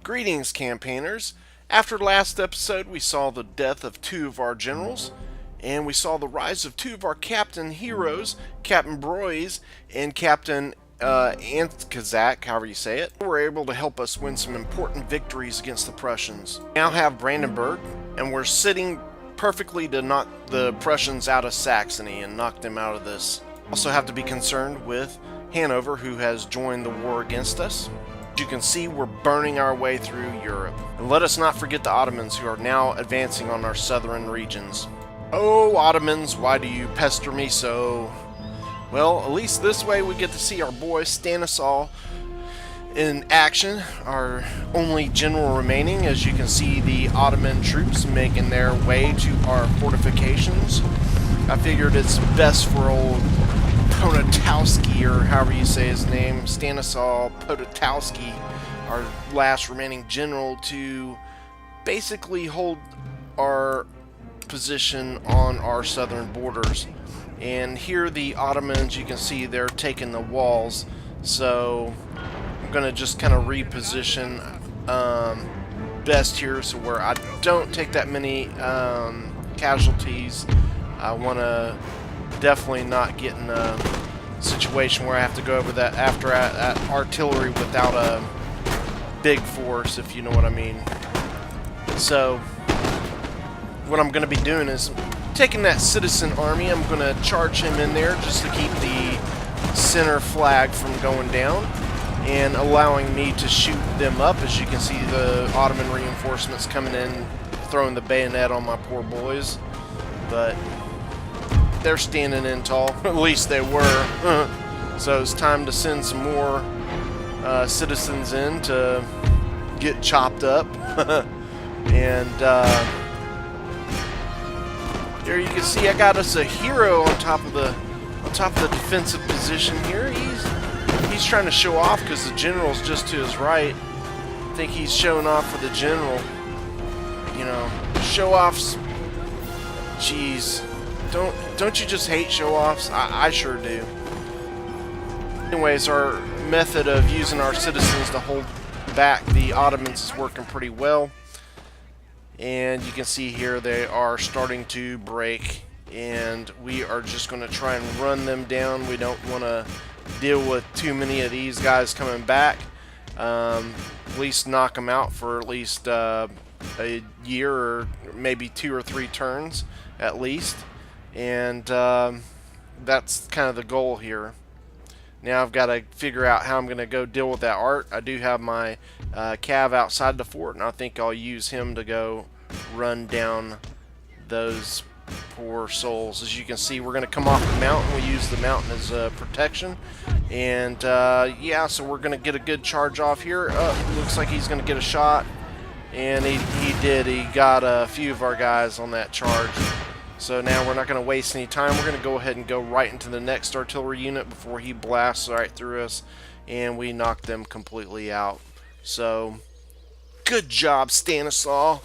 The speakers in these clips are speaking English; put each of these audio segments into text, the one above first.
Greetings, campaigners. After last episode, we saw the death of two of our generals, and we saw the rise of two of our captain heroes, Captain Broyes and Captain Antkazak, however you say it. They were able to help us win some important victories against the Prussians. We now have Brandenburg, and we're sitting perfectly to knock the Prussians out of Saxony and knock them out of this. Also have to be concerned with Hanover, who has joined the war against us. As you can see, we're burning our way through Europe. And let us not forget the Ottomans, who are now advancing on our southern regions. Oh, Ottomans, why do you pester me so? Well, at least this way we get to see our boy Stanislaw in action, our only general remaining. As you can see, the Ottoman troops making their way to our fortifications. I figured it's best for old Poniatowski, or however you say his name, Stanislaw Poniatowski, our last remaining general, to basically hold our position on our southern borders. And here the Ottomans, you can see they're taking the walls, so I'm going to just kind of reposition best here so where I don't take that many casualties. I want to definitely not get in a situation where I have to go over that after artillery without a big force, if you know what I mean. So what I'm going to be doing is taking that citizen army. I'm going to charge him in there just to keep the center flag from going down and allowing me to shoot them up. As you can see, the Ottoman reinforcements coming in, throwing the bayonet on my poor boys, but they're standing in tall. At least they were. So it's time to send some more citizens in to get chopped up. And there you can see I got us a hero on top of the defensive position here. He's trying to show off because the general's just to his right. I think he's showing off for the general. You know, show-offs. Jeez. Don't you just hate show-offs? I sure do. Anyways, our method of using our citizens to hold back the Ottomans is working pretty well. And you can see here they are starting to break, and we are just going to try and run them down. We don't want to deal with too many of these guys coming back. At least knock them out for at least a year, or maybe 2 or 3 turns at least. And that's kind of the goal here. Now I've got to figure out how I'm going to go deal with that art. I do have my Cav outside the fort, and I think I'll use him to go run down those poor souls. As you can see, we're going to come off the mountain. We use the mountain as protection. And yeah, so we're going to get a good charge off here. Looks like he's going to get a shot. And he did. He got a few of our guys on that charge. So now we're not going to waste any time. We're going to go ahead and go right into the next artillery unit before he blasts right through us, and we knock them completely out. So, good job, Stanislaw.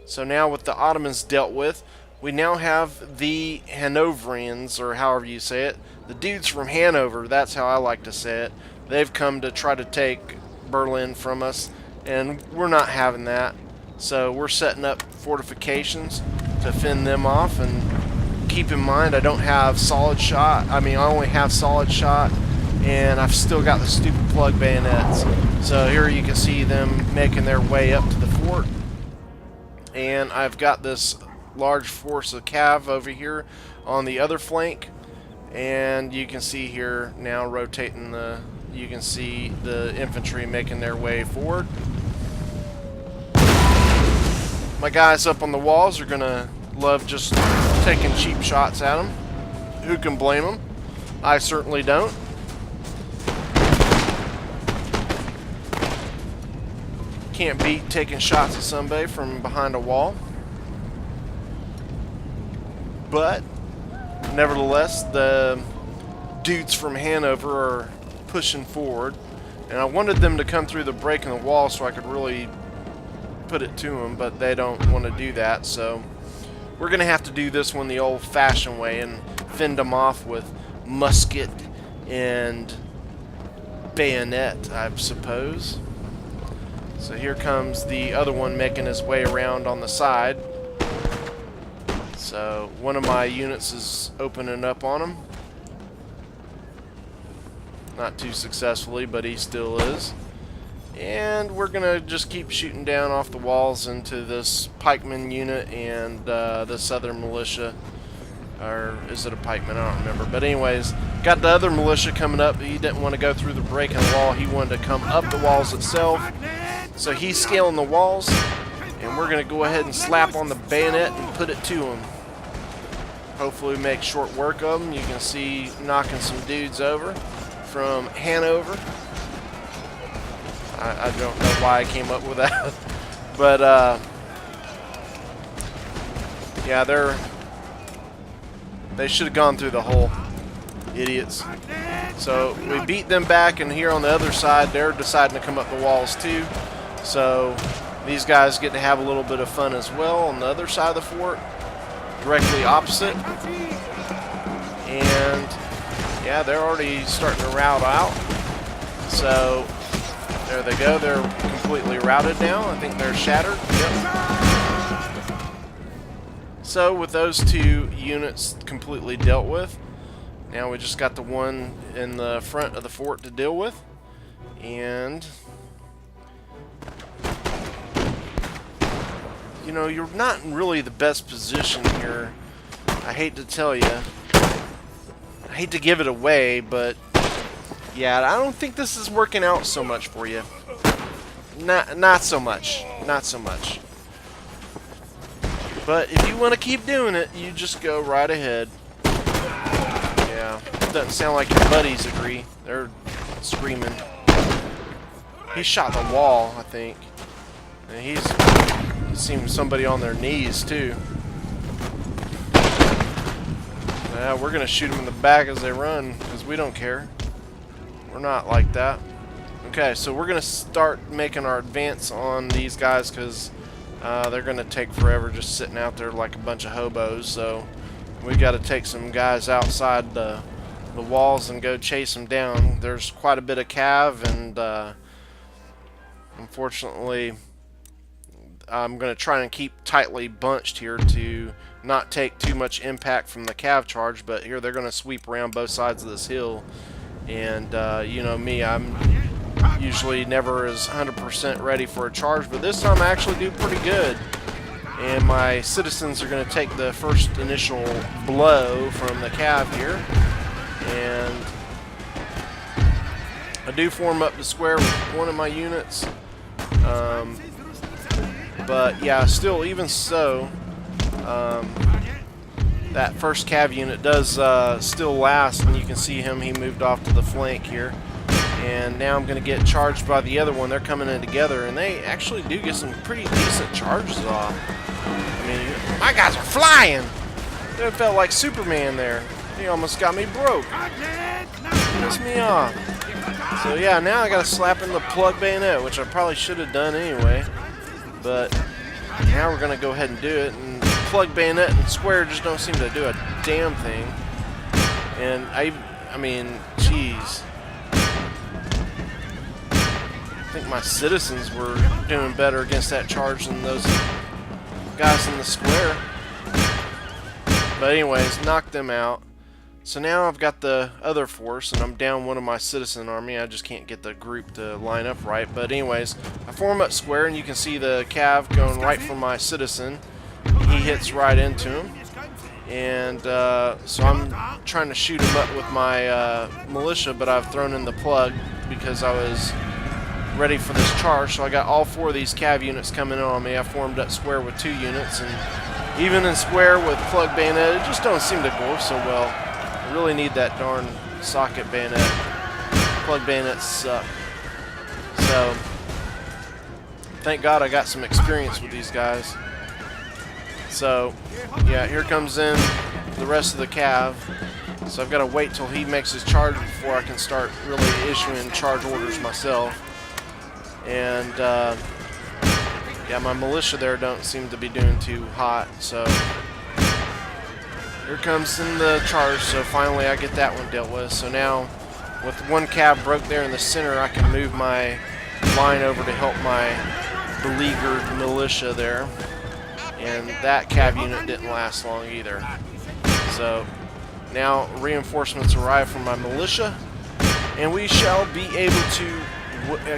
So now with the Ottomans dealt with, we now have the Hanoverians, or however you say it. The dudes from Hanover, that's how I like to say it. They've come to try to take Berlin from us, and we're not having that. So we're setting up fortifications to fend them off. And keep in mind, I don't have solid shot. I only have solid shot, and I've still got the stupid plug bayonets. So here you can see them making their way up to the fort, and I've got this large force of Cav over here on the other flank. And you can see here now rotating you can see the infantry making their way forward. My guys up on the walls are gonna love just taking cheap shots at them. Who can blame them? I certainly don't. Can't beat taking shots at somebody from behind a wall. But nevertheless, the dudes from Hanover are pushing forward, and I wanted them to come through the break in the wall so I could really put it to them, but they don't want to do that. So we're gonna have to do this one the old-fashioned way and fend them off with musket and bayonet, I suppose. So here comes the other one making his way around on the side. So one of my units is opening up on him. Not too successfully, but he still is. And we're gonna just keep shooting down off the walls into this pikeman unit and this other militia. Or is it a pikeman? I don't remember. But anyways, got the other militia coming up. He didn't want to go through the break in the wall. He wanted to come up the walls itself. So he's scaling the walls. And we're going to go ahead and slap on the bayonet and put it to him. Hopefully make short work of him. You can see knocking some dudes over from Hanover. I don't know why I came up with that. But, yeah, they should have gone through the hole. Idiots. So we beat them back, and here on the other side, they're deciding to come up the walls too. So these guys get to have a little bit of fun as well on the other side of the fort, directly opposite. And yeah, they're already starting to rout out. So there they go. They're completely routed now. I think they're shattered. Yep. So with those two units completely dealt with, now we just got the one in the front of the fort to deal with. And you know, you're not in really the best position here. I hate to tell you. I hate to give it away, but yeah, I don't think this is working out so much for you. Not so much. Not so much. But if you want to keep doing it, you just go right ahead. Yeah, doesn't sound like your buddies agree. They're screaming. He shot the wall, I think. And he's seen somebody on their knees too. Yeah, we're gonna shoot them in the back as they run because we don't care. We're not like that. Okay, so we're gonna start making our advance on these guys because they're gonna take forever just sitting out there like a bunch of hobos. So we got to take some guys outside the walls and go chase them down. There's quite a bit of cav, and unfortunately I'm going to try and keep tightly bunched here to not take too much impact from the cav charge, but here they're going to sweep around both sides of this hill. And you know me, I'm usually never as 100% ready for a charge, but this time I actually do pretty good. And my citizens are going to take the first initial blow from the cav here. And I do form up the square with one of my units. But yeah, still, even so, that first cav unit does still last, and you can see him. He moved off to the flank here. And now I'm going to get charged by the other one. They're coming in together, and they actually do get some pretty decent charges off. I mean, my guys are flying! It felt like Superman there. He almost got me broke. Pissed me off. So yeah, now I got to slap in the plug bayonet, which I probably should have done anyway. But now we're going to go ahead and do it. And plug bayonet and square just don't seem to do a damn thing. And I mean, jeez. I think my citizens were doing better against that charge than those guys in the square. But anyways, knocked them out. So now I've got the other force, and I'm down one of my citizen army. I just can't get the group to line up right. But anyways, I form up square, and you can see the cav going right for my citizen. He hits right into him. And so I'm trying to shoot him up with my militia, but I've thrown in the plug because I was ready for this charge. So I got all four of these cav units coming in on me. I formed up square with 2 units, and even in square with plug bayonet, it just don't seem to go so well. I really need that darn socket bayonet. Plug bayonets suck. So thank God I got some experience with these guys. So yeah, here comes in the rest of the cav. So I've got to wait till he makes his charge before I can start really issuing charge orders myself. And yeah, my militia there don't seem to be doing too hot. So here comes in the charge. So finally I get that one dealt with. So now with one cav broke there in the center, I can move my line over to help my beleaguered militia there. And that cav unit didn't last long either. So now reinforcements arrive from my militia, and we shall be able to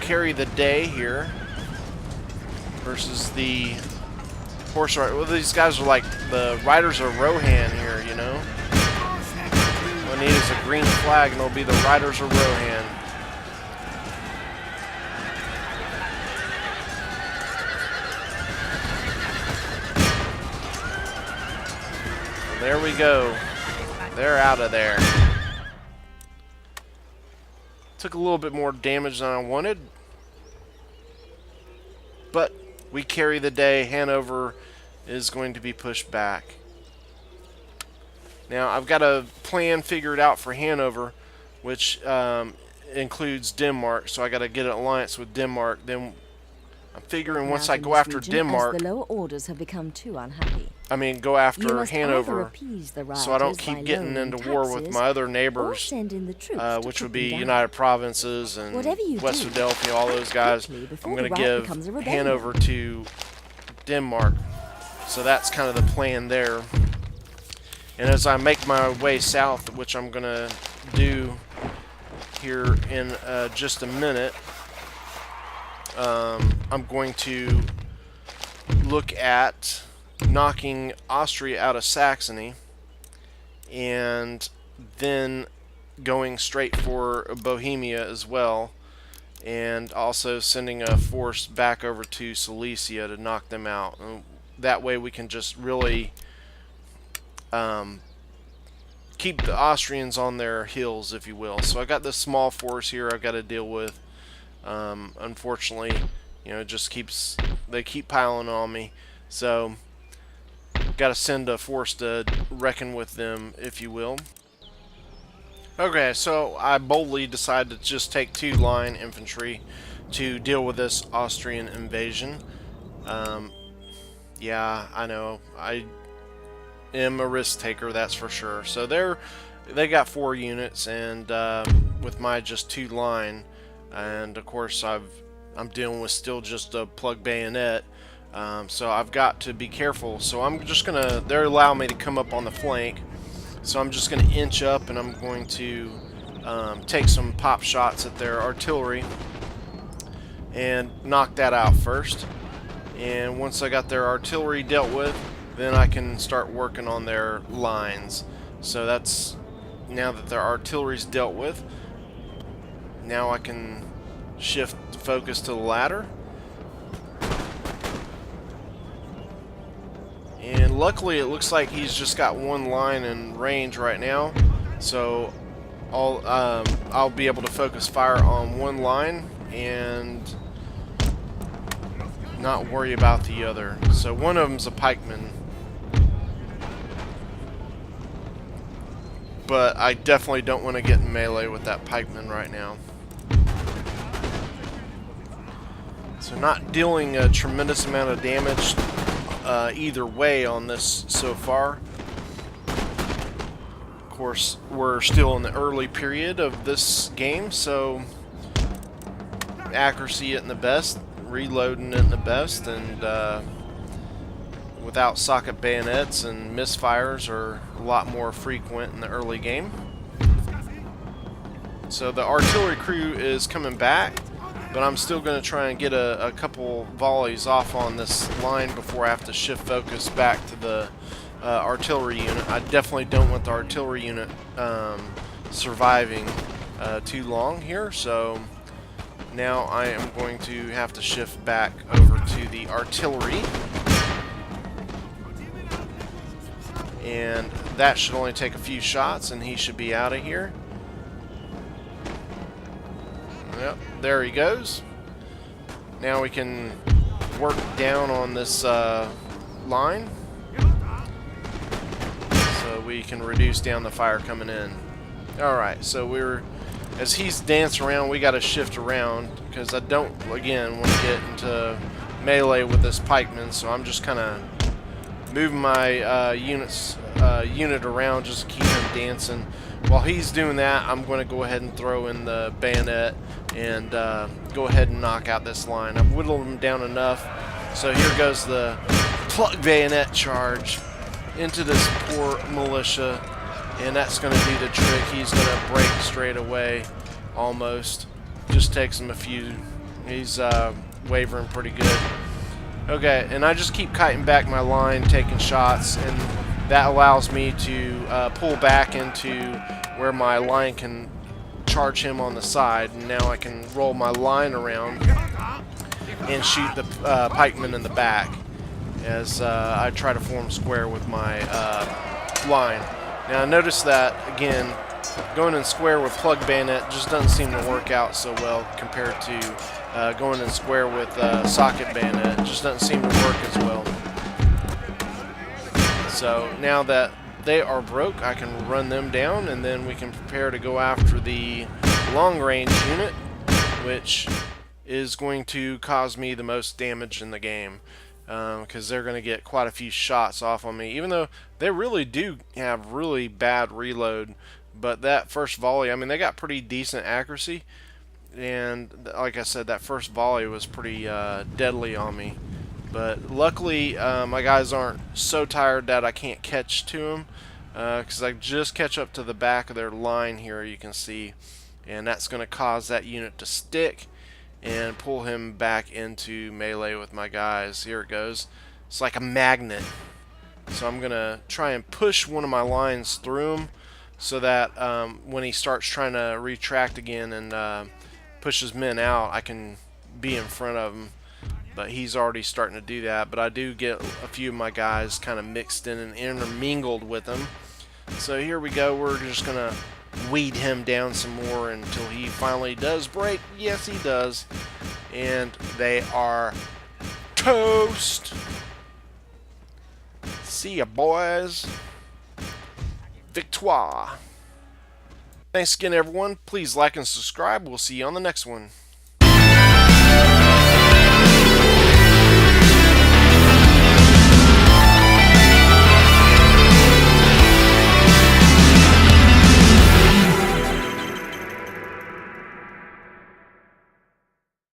carry the day here versus the horse rider. Well, these guys are like the riders of Rohan here, you know. What I need is a green flag, and it'll be the riders of Rohan. There we go. They're out of there. Took a little bit more damage than I wanted, but we carry the day. Hanover is going to be pushed back. Now I've got a plan figured out for Hanover, which includes Denmark. So I got to get an alliance with Denmark. Then I'm figuring once I go after Denmark, the lower orders have become too unhappy. I mean, go after Hanover, so I don't keep getting into war with my other neighbors, which would be United Provinces and West Philadelphia, all those guys. I'm going to give Hanover to Denmark. So that's kind of the plan there. And as I make my way south, which I'm going to do here in just a minute, I'm going to look at knocking Austria out of Saxony and then going straight for Bohemia as well, and also sending a force back over to Silesia to knock them out. And that way we can just really keep the Austrians on their heels, if you will. So I got this small force here I've got to deal with. Unfortunately, you know, it just they keep piling on me, so got to send a force to reckon with them, if you will. Okay, so I boldly decided to just take 2 line infantry to deal with this Austrian invasion. Yeah, I know, I am a risk taker, that's for sure. So they got 4 units, and with my just 2 line, and of course I'm dealing with still just a plug bayonet. So I've got to be careful. So I'm just gonna, they're allowing me to come up on the flank, so I'm just gonna inch up, and I'm going to take some pop shots at their artillery and knock that out first. And once I got their artillery dealt with, then I can start working on their lines. So that's, now that their artillery's dealt with, now I can shift focus to the ladder. And luckily it looks like he's just got 1 line in range right now, so I'll be able to focus fire on 1 line and not worry about the other. So one of them's a pikeman, but I definitely don't want to get in melee with that pikeman right now. So not dealing a tremendous amount of damage either way on this so far. Of course, we're still in the early period of this game, so accuracy isn't the best, reloading isn't the best, and without socket bayonets and misfires are a lot more frequent in the early game. So the artillery crew is coming back, but I'm still going to try and get a couple volleys off on this line before I have to shift focus back to the artillery unit. I definitely don't want the artillery unit surviving too long here, so now I am going to have to shift back over to the artillery. And that should only take a few shots, and he should be out of here. Yep, there he goes. Now we can work down on this line, so we can reduce down the fire coming in. Alright, so as he's dancing around, we got to shift around, because I don't, again, want to get into melee with this pikeman, so I'm just kind of moving my unit around just to keep him dancing. While he's doing that, I'm going to go ahead and throw in the bayonet and go ahead and knock out this line. I've whittled him down enough. So here goes the plug bayonet charge into this poor militia, and that's going to do the trick. He's going to break straight away, almost. Just takes him a few. He's wavering pretty good. Okay, and I just keep kiting back my line, taking shots, and that allows me to pull back into where my line can charge him on the side, and now I can roll my line around and shoot the pikemen in the back as I try to form square with my line. Now notice that, again, going in square with plug bayonet just doesn't seem to work out so well compared to going in square with socket bayonet. It just doesn't seem to work as well. So now that they are broke, I can run them down, and then we can prepare to go after the long range unit, which is going to cause me the most damage in the game, because they're going to get quite a few shots off on me, even though they really do have really bad reload. But that first volley, I mean, they got pretty decent accuracy, and like I said, that first volley was pretty deadly on me. But luckily, my guys aren't so tired that I can't catch to them, because I just catch up to the back of their line here, you can see, and that's going to cause that unit to stick and pull him back into melee with my guys. Here it goes. It's like a magnet. So I'm going to try and push one of my lines through him so that when he starts trying to retract again and push his men out, I can be in front of him. But he's already starting to do that. But I do get a few of my guys kind of mixed in and intermingled with him. So here we go. We're just going to weed him down some more until he finally does break. Yes, he does. And they are toast. See ya, boys. Victoire. Thanks again, everyone. Please like and subscribe. We'll see you on the next one.